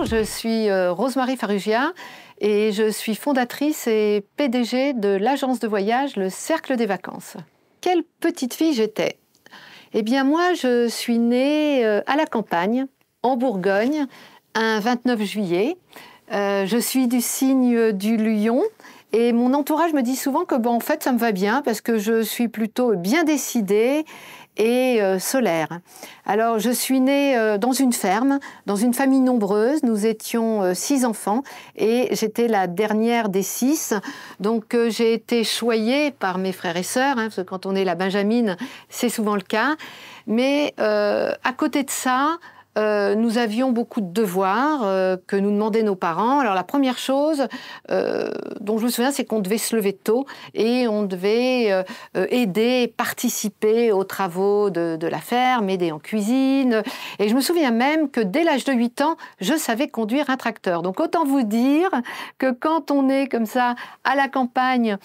je suis Rosemarie Farrugia et je suis fondatrice et PDG de l'agence de voyage Le Cercle des Vacances. Quelle petite fille j'étais! Eh bien moi, je suis née à la campagne, en Bourgogne, un 29 juillet. Je suis du signe du lion. Et mon entourage me dit souvent que, en fait, ça me va bien parce que je suis plutôt bien décidée et solaire. Alors, je suis née dans une ferme, dans une famille nombreuse. Nous étions 6 enfants et j'étais la dernière des 6. Donc, j'ai été choyée par mes frères et sœurs, parce que quand on est la benjamine, c'est souvent le cas. Mais à côté de ça, nous avions beaucoup de devoirs que nous demandaient nos parents. Alors la première chose dont je me souviens, c'est qu'on devait se lever tôt et on devait aider, participer aux travaux de la ferme, aider en cuisine. Et je me souviens même que dès l'âge de 8 ans, je savais conduire un tracteur. Donc autant vous dire que quand on est comme ça à la campagne,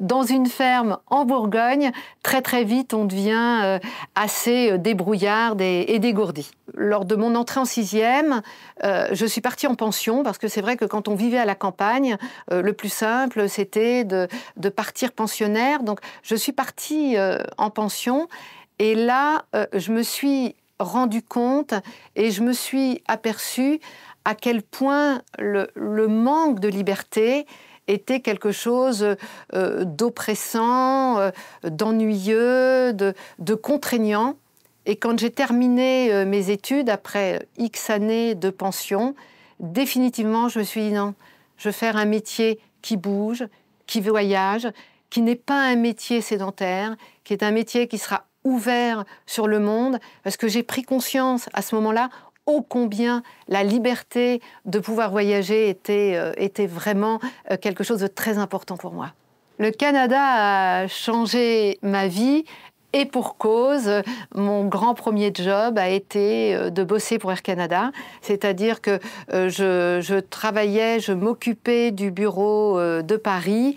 dans une ferme en Bourgogne, très très vite on devient assez débrouillarde et dégourdie. Lors de mon entrée en 6e, je suis partie en pension parce que c'est vrai que quand on vivait à la campagne, le plus simple, c'était de partir pensionnaire. Donc, je suis partie en pension et là, je me suis rendu compte et je me suis aperçue à quel point le manque de liberté était quelque chose d'oppressant, d'ennuyeux, de contraignant. Et quand j'ai terminé mes études, après X années de pension, définitivement, je me suis dit non, je veux faire un métier qui bouge, qui voyage, qui n'est pas un métier sédentaire, qui est un métier qui sera ouvert sur le monde, parce que j'ai pris conscience à ce moment-là ô combien la liberté de pouvoir voyager était vraiment quelque chose de très important pour moi. Le Canada a changé ma vie. Et pour cause, mon grand premier job a été de bosser pour Air Canada, c'est-à-dire que je travaillais, je m'occupais du bureau de Paris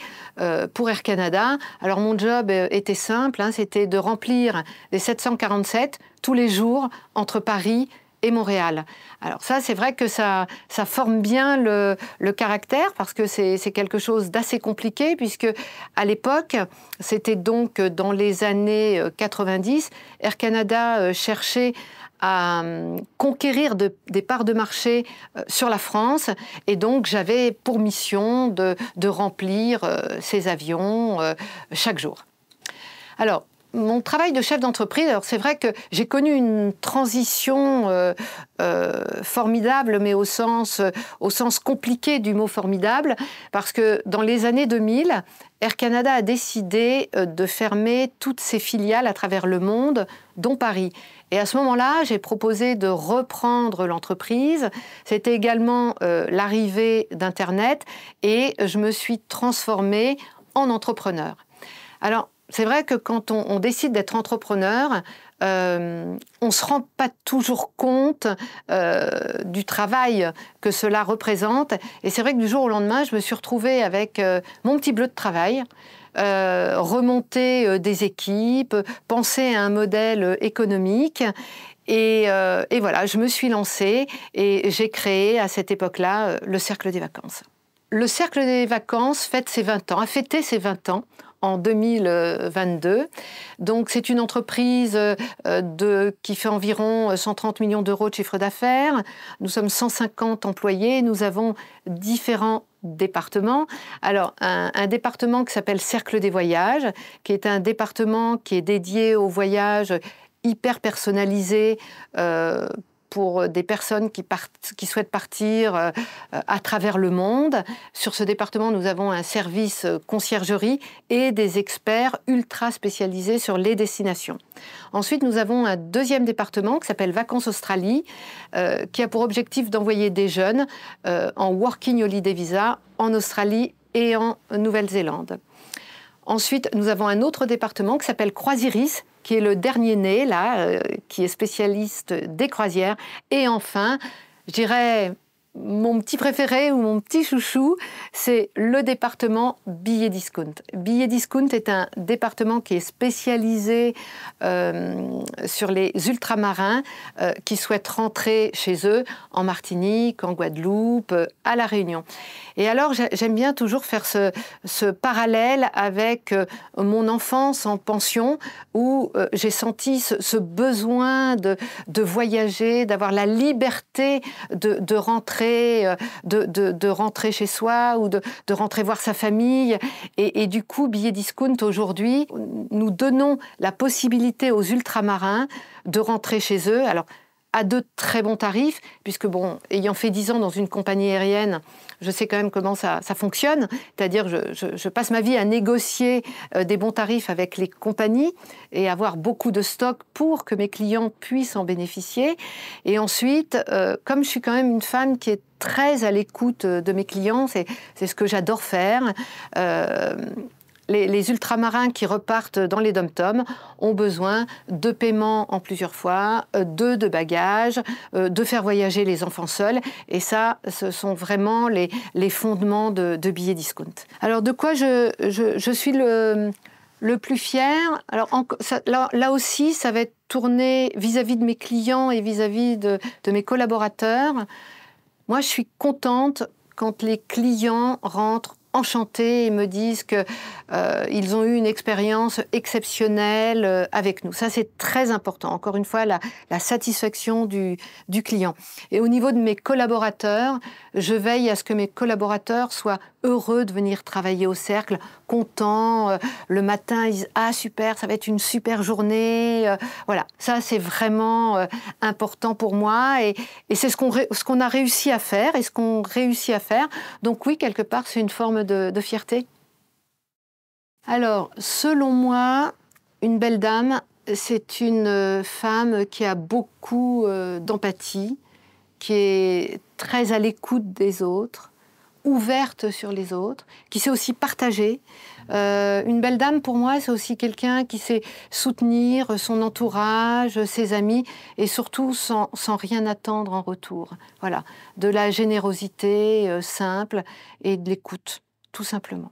pour Air Canada. Alors mon job était simple, c'était de remplir les 747 tous les jours entre Paris et Montréal. Alors ça, c'est vrai que ça forme bien le caractère parce que c'est quelque chose d'assez compliqué puisque à l'époque, c'était donc dans les années 90, Air Canada cherchait à conquérir des parts de marché sur la France et donc j'avais pour mission de remplir ces avions chaque jour. Alors, mon travail de chef d'entreprise, alors c'est vrai que j'ai connu une transition formidable, mais au sens compliqué du mot formidable, parce que dans les années 2000, Air Canada a décidé de fermer toutes ses filiales à travers le monde, dont Paris. Et à ce moment-là, j'ai proposé de reprendre l'entreprise. C'était également l'arrivée d'Internet et je me suis transformée en entrepreneur. Alors, c'est vrai que quand on décide d'être entrepreneur, on ne se rend pas toujours compte du travail que cela représente. Et c'est vrai que du jour au lendemain, je me suis retrouvée avec mon petit bleu de travail, remonter des équipes, penser à un modèle économique. Et voilà, je me suis lancée et j'ai créé à cette époque-là le Cercle des Vacances. Le Cercle des Vacances fête ses 20 ans, a fêté ses 20 ans en 2022. Donc, c'est une entreprise qui fait environ 130 millions d'euros de chiffre d'affaires. Nous sommes 150 employés. Nous avons différents départements. Alors, un département qui s'appelle Cercle des Voyages, qui est un département qui est dédié aux voyages hyper personnalisés pour des personnes qui souhaitent partir à travers le monde. Sur ce département, nous avons un service conciergerie et des experts ultra spécialisés sur les destinations. Ensuite, nous avons un deuxième département qui s'appelle Vacances Australie, qui a pour objectif d'envoyer des jeunes en Working Holiday Visa en Australie et en Nouvelle-Zélande. Ensuite, nous avons un autre département qui s'appelle Croisiris, qui est le dernier né, là, qui est spécialiste des croisières. Et enfin, je dirais mon petit préféré ou mon petit chouchou, c'est le département billets discount. Billets discount est un département qui est spécialisé sur les ultramarins qui souhaitent rentrer chez eux en Martinique, en Guadeloupe, à La Réunion. Et alors, j'aime bien toujours faire ce parallèle avec mon enfance en pension où j'ai senti ce besoin de voyager, d'avoir la liberté de rentrer de rentrer chez soi ou de rentrer voir sa famille. Et du coup, Billets Discount, aujourd'hui, nous donnons la possibilité aux ultramarins de rentrer chez eux. Alors, à de très bons tarifs, puisque, bon, ayant fait 10 ans dans une compagnie aérienne, je sais quand même comment ça fonctionne. C'est-à-dire, je passe ma vie à négocier des bons tarifs avec les compagnies et avoir beaucoup de stock pour que mes clients puissent en bénéficier. Et ensuite, comme je suis quand même une femme qui est très à l'écoute de mes clients, c'est ce que j'adore faire. Les ultramarins qui repartent dans les dom-toms ont besoin de paiements en plusieurs fois, de bagages, de faire voyager les enfants seuls. Et ça, ce sont vraiment les fondements de Billets Discount. Alors, de quoi je suis le plus fière? Alors, là aussi, ça va être tourné vis-à-vis de mes clients et vis-à-vis de mes collaborateurs. Moi, je suis contente quand les clients rentrent enchantés et me disent qu'ils ont eu une expérience exceptionnelle avec nous. Ça, c'est très important. Encore une fois, la satisfaction du client. Et au niveau de mes collaborateurs, je veille à ce que mes collaborateurs soient heureux de venir travailler au cercle, contents. Le matin, ils disent « Ah, super, ça va être une super journée. » Voilà, ça, c'est vraiment important pour moi. Et c'est ce qu'on a réussi à faire et ce qu'on réussit à faire. Donc oui, quelque part, c'est une forme de fierté. Alors, selon moi, une belle dame, c'est une femme qui a beaucoup d'empathie, qui est très à l'écoute des autres, ouverte sur les autres, qui sait aussi partager. Une belle dame, pour moi, c'est aussi quelqu'un qui sait soutenir son entourage, ses amis, et surtout sans rien attendre en retour. Voilà, de la générosité simple et de l'écoute, tout simplement.